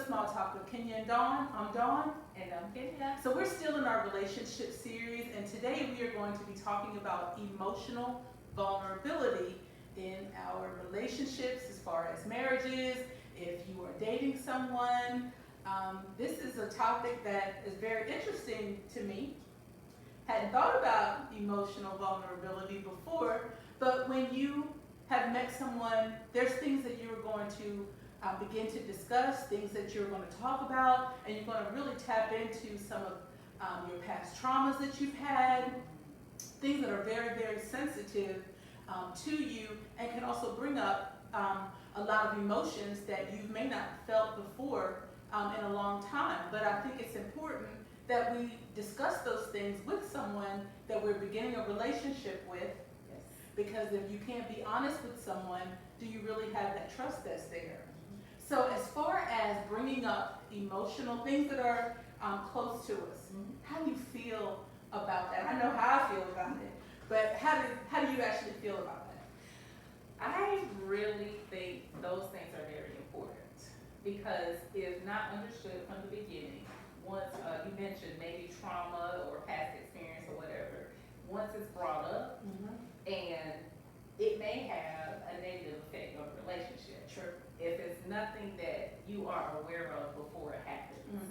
Small Talk with Kenya and Dawn. I'm Dawn. And I'm Kenya. So we're still in our relationship series, and today we are going to be talking about emotional vulnerability in our relationships as far as marriages, if you are dating someone. This is a topic that is very interesting to me. Hadn't thought about emotional vulnerability before, but when you have met someone, there's things that you're going to begin to discuss, things that you're going to talk about, and you're going to really tap into some of your past traumas that you've had, things that are very, very sensitive to you, and can also bring up a lot of emotions that you may not felt before in a long time. But I think it's important that we discuss those things with someone that we're beginning a relationship with, Yes. because if you can't be honest with someone, do you really have that trust that's there? So as far as bringing up emotional things that are close to us, how do you feel about that? I know how I feel about it, but how do you actually feel about that? I really think those things are very important because if not understood from the beginning, once you mentioned maybe trauma or past experience or whatever, once it's brought up, and it may have a negative effect on the relationship. Sure. If it's nothing that you are aware of before it happens.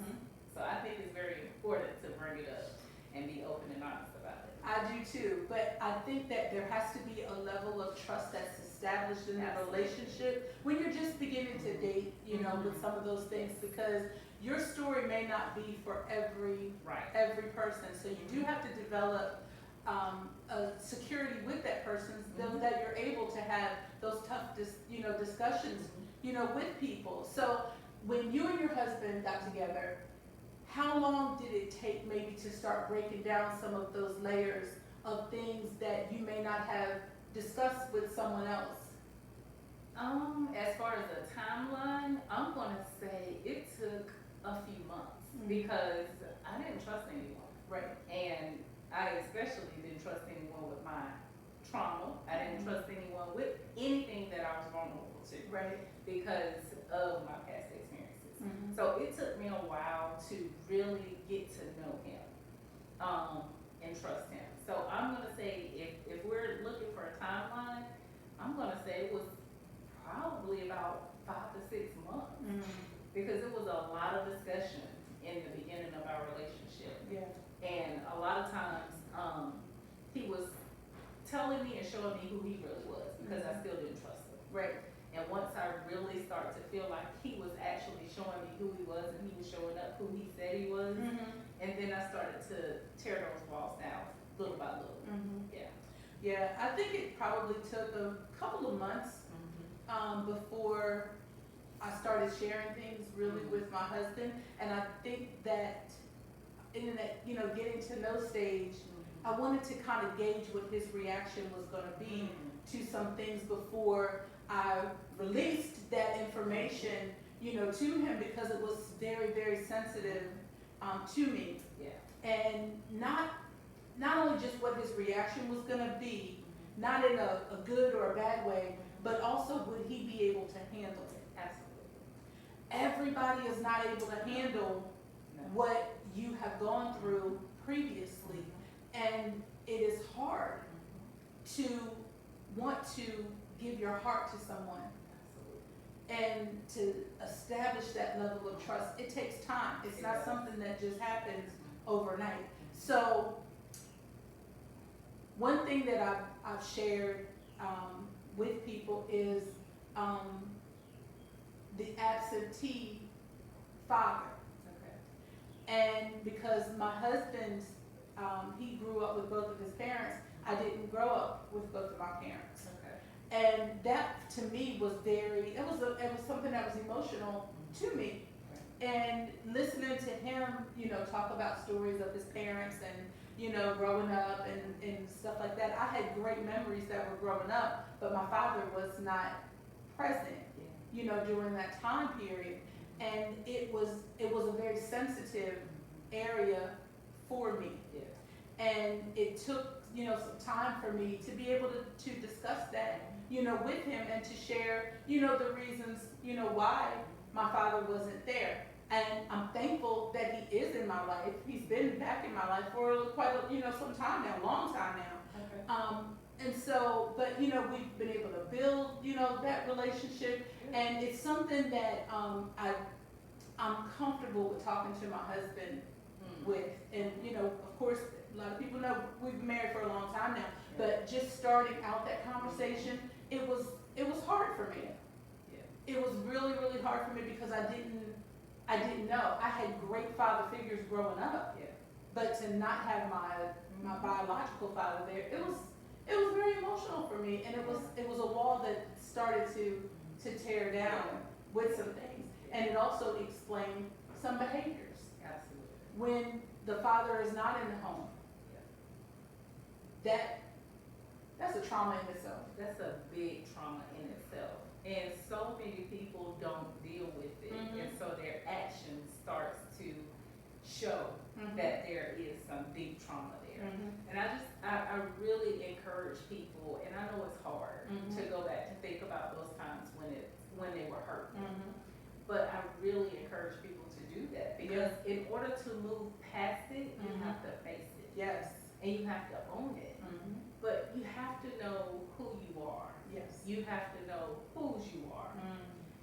So I think it's very important to bring it up and be open and honest about it. I do too, but I think that there has to be a level of trust that's established in that Absolutely. relationship when you're just beginning to date, you know, with some of those things, because your story may not be for every Right. person. So you do have to develop a security with that person, so that you're able to have those tough, discussions, with people. So when you and your husband got together, how long did it take maybe to start breaking down some of those layers of things that you may not have discussed with someone else? As far as the timeline, I'm gonna say it took a few months because I didn't trust anyone. Right. And I especially didn't trust anyone with my trauma. I didn't trust anyone with anything that I was vulnerable to Right. because of my past experiences. So it took me a while to really get to know him and trust him. So I'm gonna say if we're looking for a timeline, I'm gonna say it was probably about 5 to 6 months because it was a lot of discussion in the beginning of our relationship. Yeah. And a lot of times, he was telling me and showing me who he really was because I still didn't trust him. Right. And once I really started to feel like he was actually showing me who he was and he was showing up who he said he was, and then I started to tear those walls down little by little. Yeah. Yeah, I think it probably took a couple of months before I started sharing things really with my husband, and I think that in that getting to know stage, I wanted to kind of gauge what his reaction was going to be to some things before I released that information, to him, because it was very, very sensitive to me, Yeah. and not only just what his reaction was going to be, not in a good or a bad way, but also would he be able to handle it. Absolutely. Everybody is not able to handle No. what you have gone through previously, and it is hard to want to give your heart to someone Absolutely. and to establish that level of trust. It takes time. It's not something that just happens overnight. So one thing that I've shared with people is the absentee father. Okay. And because my husband, he grew up with both of his parents, I didn't grow up with both of my parents. Okay. And that to me was it was something that was emotional to me. And listening to him, talk about stories of his parents and, growing up and stuff like that. I had great memories that were growing up, but my father was not present, during that time period. And it was a very sensitive area for me. Yeah. And it took, some time for me to be able to discuss that, with him, and to share, the reasons, why my father wasn't there. And I'm thankful that he is in my life. He's been back in my life for quite some time now, long time now. Okay. And so, but we've been able to build, that relationship, and it's something that I'm comfortable with talking to my husband with. And of course, a lot of people know we've been married for a long time now, but just starting out that conversation, it was hard for me. Yeah. It was really, really hard for me because I didn't know. I had great father figures growing up, Yeah. but to not have my biological father there, it was very emotional for me, and it was a wall that started to tear down with some things, and it also explained some behaviors. Absolutely. When the father is not in the home, that's a trauma in itself. That's a big trauma in itself. And so many people don't deal with it. And so their action starts to show that there is some deep trauma there. And I really encourage people, and I know it's hard to go back to think about those times when they were hurt. But I really encourage people to do that, because in order to move past it, you have to face it. Yes. And you have to own it. But you have to know who you are. Yes. You have to know whose you are.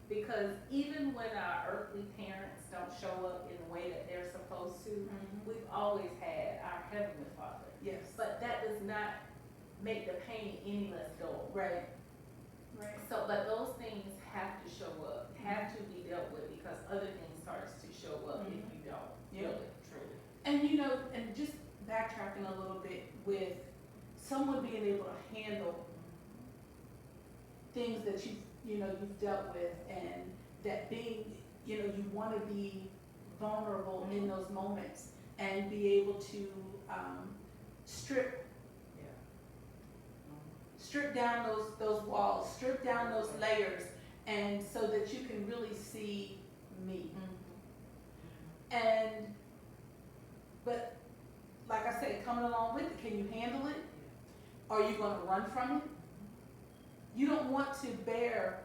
Because even when our earthly parents don't show up in the way that they're supposed to, we've always had our Heavenly Father. Yes. But that does not make the pain any less dull. Right. Right. So, but those things have to show up, have to be dealt with, because other things starts to show up if you don't. Really, truly. And and just backtracking a little bit with someone being able to handle things that you've dealt with, and that being, you want to be vulnerable in those moments and be able to strip down those walls, strip down those layers, and so that you can really see me. But like I said, coming along with it, can you handle it? Are you going to run from it? You don't want to bear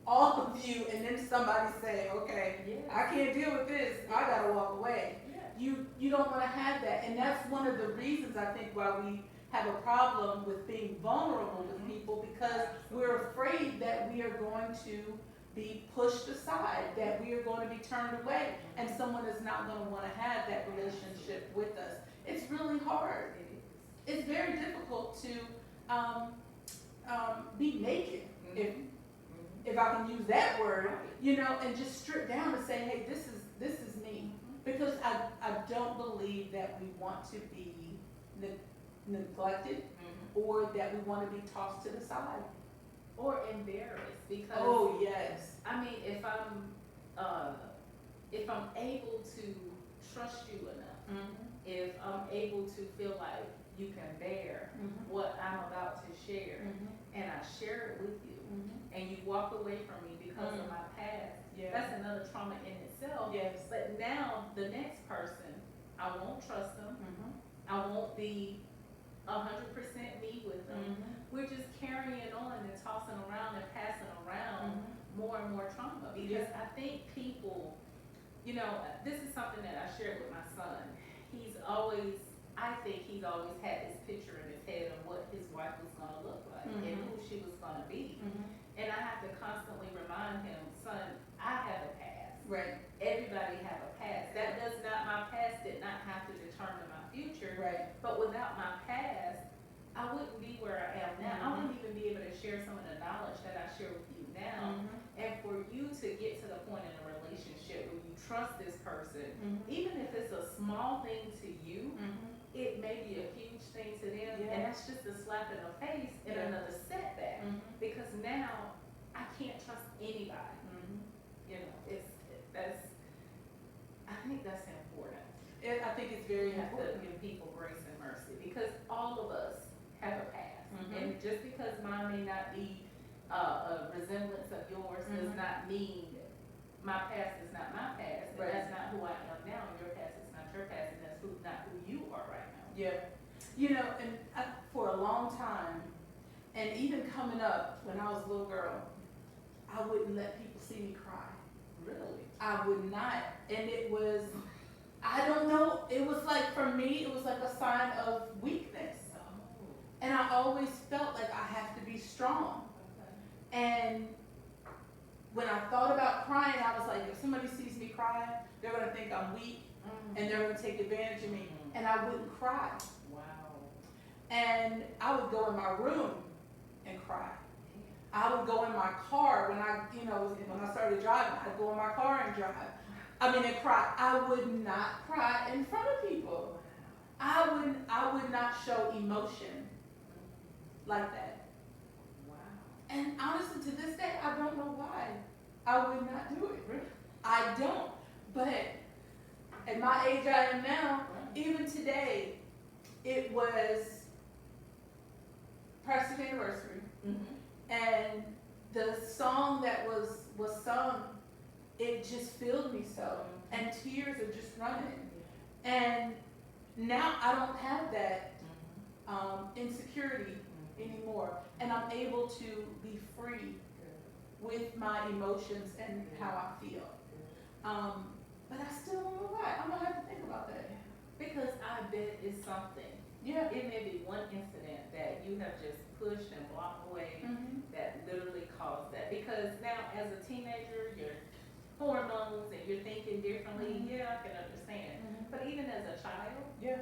all of you and then somebody say, okay, I can't deal with this, I gotta walk away. You don't want to have that, and that's one of the reasons I think why we have a problem with being vulnerable with people, because we're afraid that we are going to be pushed aside, that we are going to be turned away, and someone is not going to want to have that relationship with us. It's really hard. It's very difficult to be naked, if I can use that word, and just strip down and say, hey, this is me. Because I don't believe that we want to be neglected, or that we want to be tossed to the side. Or embarrassed, because oh yes, I mean, if I'm able to trust you enough, if I'm able to feel like you can bear what I'm about to share, and I share it with you, and you walk away from me because of my past, that's another trauma in itself. Yes. But now the next person, I won't trust them. I won't be 100% me with them. We're just carrying on and tossing around and passing around more and more trauma, because I think people, this is something that I shared with my son. I think he's always had this picture in his head of what his wife was going to look like and who she was going to be. And I have to constantly remind him, son, I have a past. Right. Everybody have a past. My past did not have to determine my future. Right. But without my past, I wouldn't be where I am now. I wouldn't even be able to share some of the knowledge that I share with you now. And for you to get to the point in a relationship where you trust this person, even if it's a small thing to you, it may be a huge thing to them, and that's just a slap in the face and another setback, because now I can't trust anybody. I think that's important. I think it's very You have to important. give people grace and mercy, because all of us have a past, and just because mine may not be a resemblance of yours does not mean my past is not my past, and that's not who I am now, and your past is not your past, and that's not who you are right now. And for a long time, and even coming up when I was a little girl, I wouldn't let people see me cry. Really? I would not. And it was, I don't know, it was like, for me, it was like a sign of weakness. Oh, And I always felt like I have to be strong. okay. And when I thought about crying, I was like, if somebody sees me crying, they're gonna think I'm weak and they're gonna take advantage of me. And I wouldn't cry. Wow. And I would go in my room and cry. I would go in my car when when I started driving, I'd go in my car and drive. And cry. I would not cry in front of people. I would not show emotion like that. Wow. And honestly, to this day, I don't know why. I would not do it. Really? I don't. But at my age I am now, even today, it was Pastor's anniversary. Mm-hmm. And the song that was sung, it just filled me so. And tears are just running. And now I don't have that insecurity anymore. And I'm able to be free with my emotions and how I feel. But I still don't know why. I'm gonna have to think about that. Because I bet it's something. Yeah. It may be one incident that you have just pushed and blocked away Mm-hmm. that literally caused that. Because now as a teenager, your hormones and you're thinking differently, Mhm. yeah, I can understand. Mm-hmm. But even as a child, Yeah.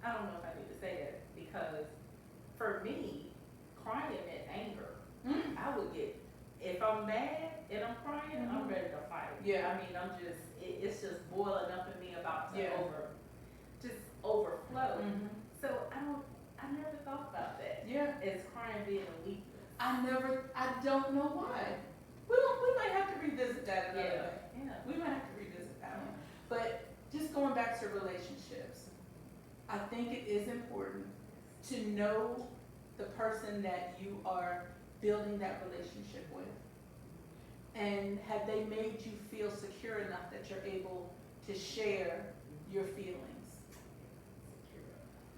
I don't know if I need to say that because for me, crying meant anger. Mm. I would get, if I'm mad and I'm crying, I'm Mhm. ready to fight. Yeah. It's just boiling up in me about to Yeah. overflow. Mm-hmm. So I never thought about that Yeah. as crying being a weakness. I don't know why. We might have to revisit that another day. Yeah. We might have to revisit that one. But just going back to relationships, I think it is important to know the person that you are building that relationship with. And have they made you feel secure enough that you're able to share your feelings?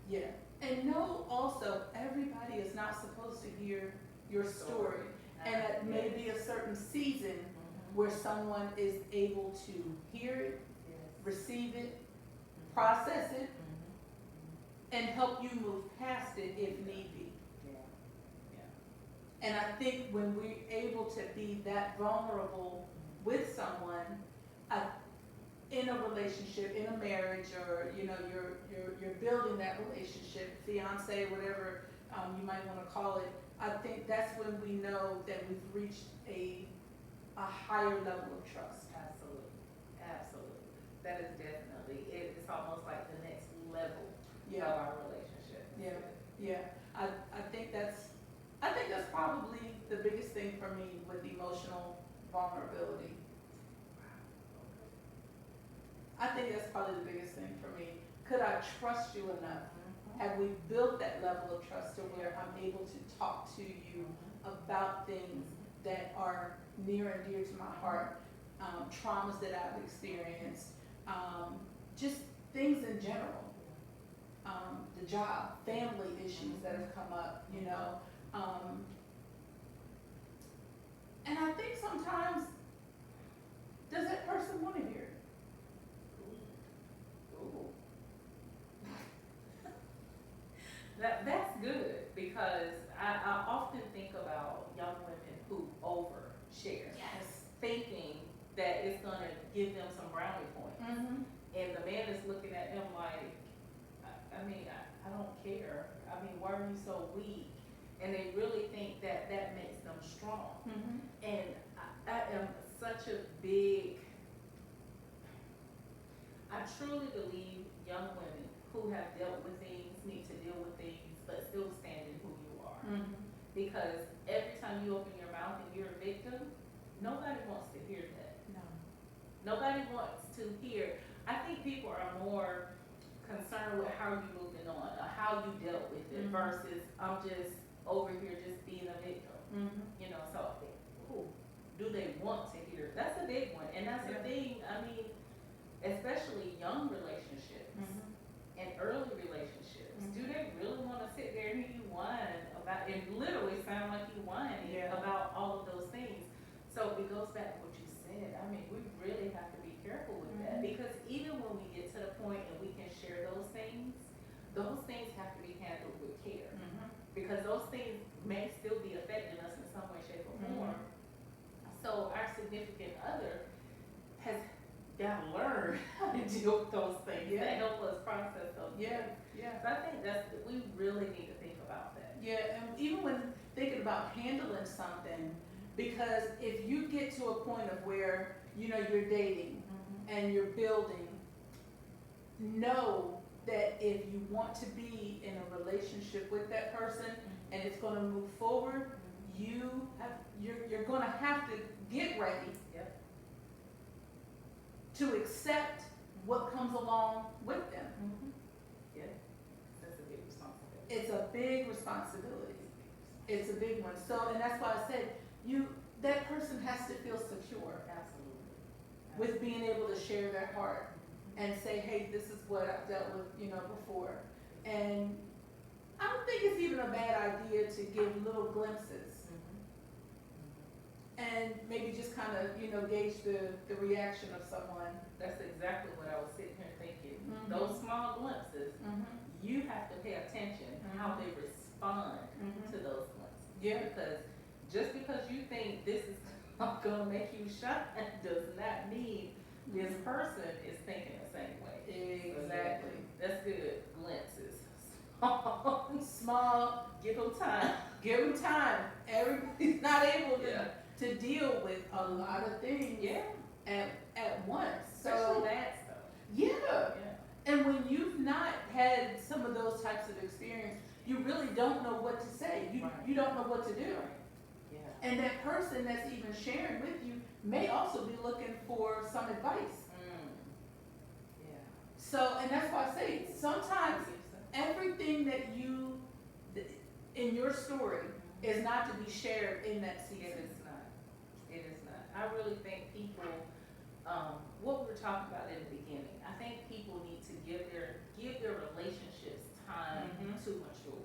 Yeah. And know also, everybody is not supposed to hear your story. And that may be a certain season where someone is able to hear it, receive it, process it, and help you move past it if need be. And I think when we're able to be that vulnerable with someone, in a relationship, in a marriage, or you're building that relationship, fiance, whatever you might want to call it, I think that's when we know that we've reached a higher level of trust. Absolutely. Absolutely. That is definitely, it's almost like the next level of our relationship. Yeah. Yeah. I think that's probably the biggest thing for me with emotional vulnerability. I think that's probably the biggest thing for me. Could I trust you enough? Have we built that level of trust to where I'm able to talk to you about things that are near and dear to my heart, traumas that I've experienced, just things in general, the job, family issues that have come up, and I think sometimes, does that person want to hear it? Ooh. That's good because I often think about young women who overshare. Yes. Thinking that it's gonna give them some brownie points. Mm-hmm. And the man is looking at them like, I don't care. Why are you so weak? And they really think that that makes them strong. Mm-hmm. And I am such a big, I truly believe young women who have dealt with things need to deal with things, but still stand in who you are. Mm-hmm. Because every time you open your mouth and you're a victim, nobody wants to hear that. No. Nobody wants to hear. I think people are more concerned with how you moving on, or how you dealt with it, Mhm. versus I'm just over here just being a victim. Mm-hmm. So who do they want to hear? That's a big one, and that's the thing. Especially young relationships Mm-hmm. and early relationships. Mhm. Do they really want to sit there and hear you whine about, and literally sound like you whining Yeah. about all of those things? So it goes back to I mean, we really have to be careful with that, because even when we get to the point and we can share those things have to be handled with care. Because those things may still be affecting us in some way, shape, or form. So our significant other has got to learn how to deal with those things, Yeah. that help us process those Yeah, things. yeah. So I think we really need to think about that. Yeah, and even when thinking about handling something, because if you get to a point of where, you know, you're dating and you're building, know that if you want to be in a relationship with that person and it's gonna move forward, you're gonna have to get ready Yep. to accept what comes along with them. Yeah, that's a big responsibility. It's a big responsibility. It's a big one. So, and that's why I said, that person has to feel secure Absolutely. with being able to share their heart and say, hey, this is what I've dealt with, you know, before. And I don't think it's even a bad idea to give little glimpses and maybe just kind of, you know, gauge the reaction of someone. That's exactly what I was sitting here thinking. Mhm. Those small glimpses, you have to pay attention to how they respond to those glimpses. Yeah. Because just because you think this is gonna make you shine does not mean this person is thinking the same way. Exactly. That's good. Glimpses. Small, Give them time. give them time. Everybody's not able to, Yeah. to deal with a lot of things Yeah. at once. Especially So, that stuff. yeah. Yeah. And when you've not had some of those types of experience, you really don't know what to say. Right. You don't know what to do. Yeah. And that person that's even sharing with you may also be looking for some advice. Yeah. So, and that's why I say, sometimes everything that in your story is not to be shared in that It season. is not. It is not. I really think people, what we were talking about in the beginning, I think people need to give their relationships time to mature.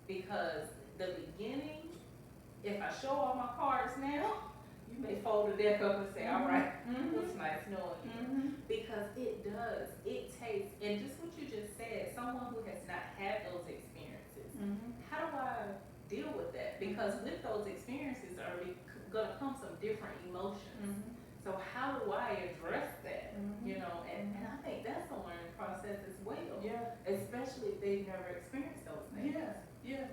Because the beginning, if I show all my cards now, you may fold the deck up and say, all right, it was nice knowing you. Because it does. It takes, and just what you just said, someone who has not had those experiences, how do I deal with that? Because with those experiences are gonna come some different emotions. So how do I address that? You know, and I think that's a learning process as well. Yeah. Especially if they've never experienced those things. Yeah, yeah.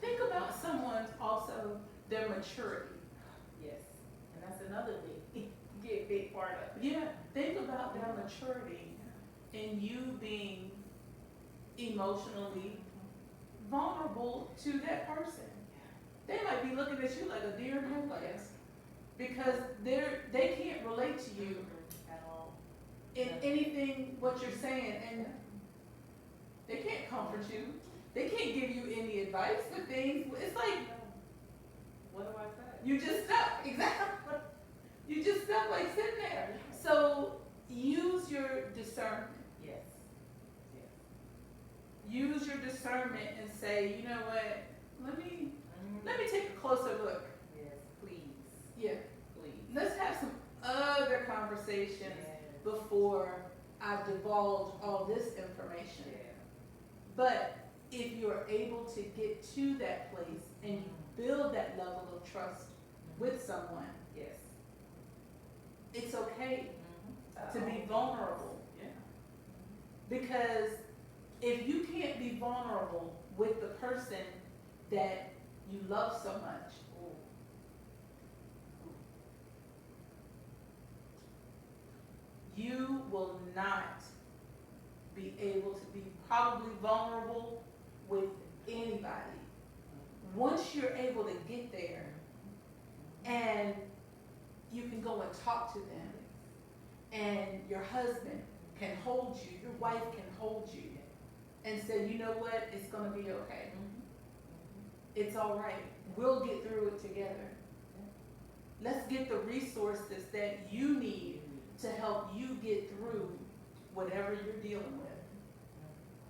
Think about someone's also their maturity. Yes. And that's another big part of it. Yeah, think about their maturity and you being emotionally vulnerable to that person. They might be looking at you like a deer in headlights because they can't relate to you At all. in anything what you're saying, and they can't comfort you. They can't give you any advice for things. It's like What do I say? you just stuck. Exactly. You just stuck like sitting there. So use your discernment. Yes. Yes. Use your discernment and say, you know what? Let me take a closer look. Yes, please. Yeah. Please. Let's have some other conversations Yes. before I divulge all this information. Yeah. But if you're able to get to that place and you build that level of trust with someone, Yes. it's okay to Oh. be vulnerable. Yeah. Because if you can't be vulnerable with the person that you love so much, Ooh. you will not be able to be probably vulnerable with anybody. Once you're able to get there and you can go and talk to them, and your husband can hold you, your wife can hold you and say, you know what, it's gonna be okay. It's all right. We'll get through it together. Let's get the resources that you need to help you get through whatever you're dealing with.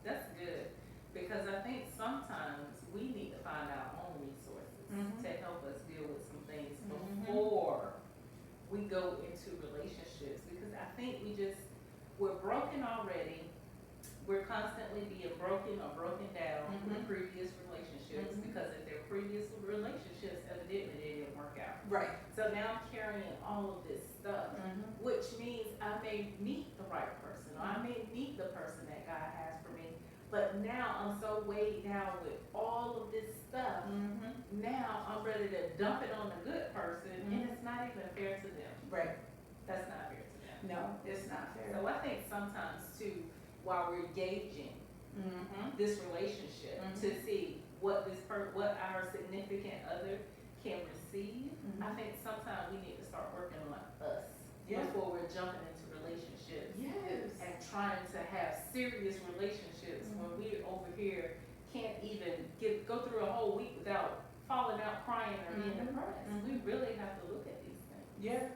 That's good, because I think sometimes we need to find our own resources to help us deal with some things before we go into relationships, because I think we're broken already. We're constantly being broken or broken down with previous relationships, because if their previous relationships, evidently they didn't work out. Right. So now I'm carrying all of this stuff, which means I may meet the right person, or I may meet the person that God has for me, but now I'm so weighed down with all of this stuff. Now I'm ready to dump it on the good person, and it's not even fair to them. Right. That's not fair to them. No, it's not fair. So I think sometimes too, while we're gauging this relationship to see what what our significant other can receive, I think sometimes we need to start working on us before we're jumping into relationships. Yes. And trying to have serious relationships when we over here can't even go through a whole week without falling out crying or being depressed. We really have to look at these things. Yeah.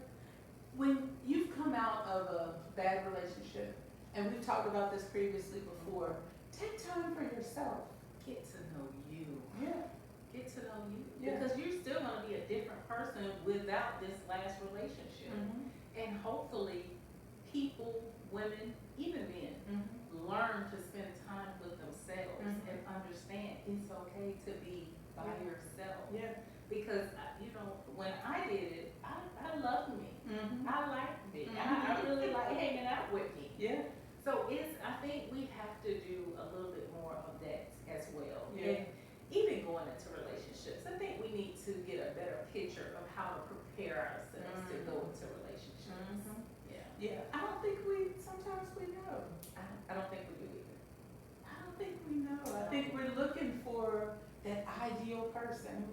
When you've come out of a bad relationship, and we've talked about this previously before, take time for yourself. Get to know you. Yeah. Get to know you. Yeah. Because you're still going to be a different person without this last relationship. And hopefully people, women, even men, learn to spend time with themselves and understand it's okay to be by yourself. Yeah. Because, when I did it, I loved me. I liked me. I really like hanging out with me. Yeah. So I think we have to do a little bit more of that as well. Yeah. And even going into relationships, I think we need to get a better picture of how to prepare ourselves to go into relationships. Yeah. Yeah. I don't think sometimes we know. I don't think we do either. I don't think we know. I think we're looking for that ideal person.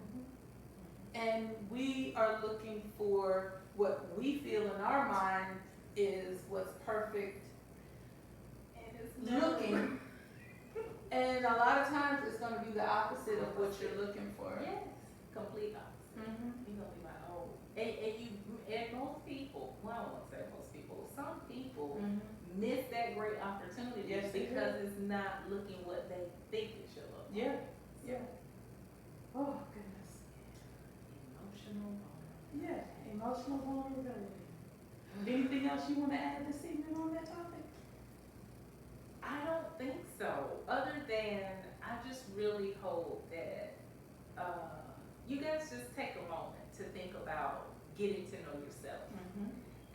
And we are looking for what we feel in our mind is what's perfect And it's looking. And a lot of times it's going to be the opposite of what you're looking for. Yes, complete opposite. You're gonna be like, oh, and most people, well, I won't say most people, some people miss that great opportunity Yes, they do. because it's not looking what they think it should look like. Yeah. Yeah. Oh, goodness. Emotional. Yeah, emotional vulnerability. Anything else you want to add this evening on that topic? I don't think so, other than I just really hope that you guys just take a moment to think about getting to know yourself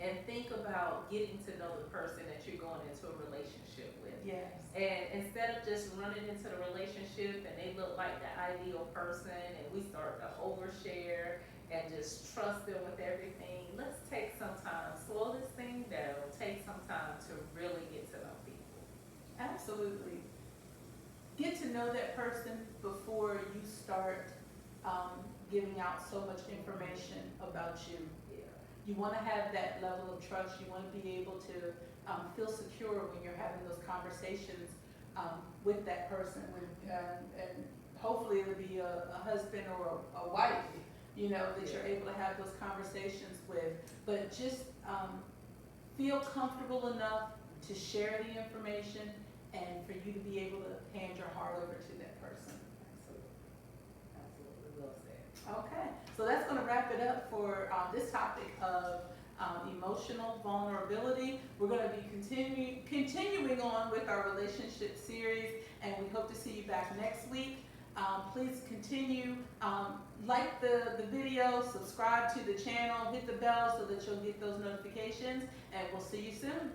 and think about getting to know the person that you're going into a relationship with. Yes. And instead of just running into the relationship and they look like the ideal person and we start to overshare and just trust them with everything, let's take some time, slow this thing down, take some time to really get to know people. Absolutely. Get to know that person before you start giving out so much information about you. Yeah. You want to have that level of trust. You want to be able to feel secure when you're having those conversations with that person. And hopefully it'll be a husband or a wife, that you're able to have those conversations with. But just feel comfortable enough to share the information and for you to be able to hand your heart over to that person. Absolutely well said. Okay, so that's going to wrap it up for this topic of emotional vulnerability. We're going to be continuing on with our relationship series, and we hope to see you back next week. Please continue, like the video, subscribe to the channel, hit the bell so that you'll get those notifications, and we'll see you soon.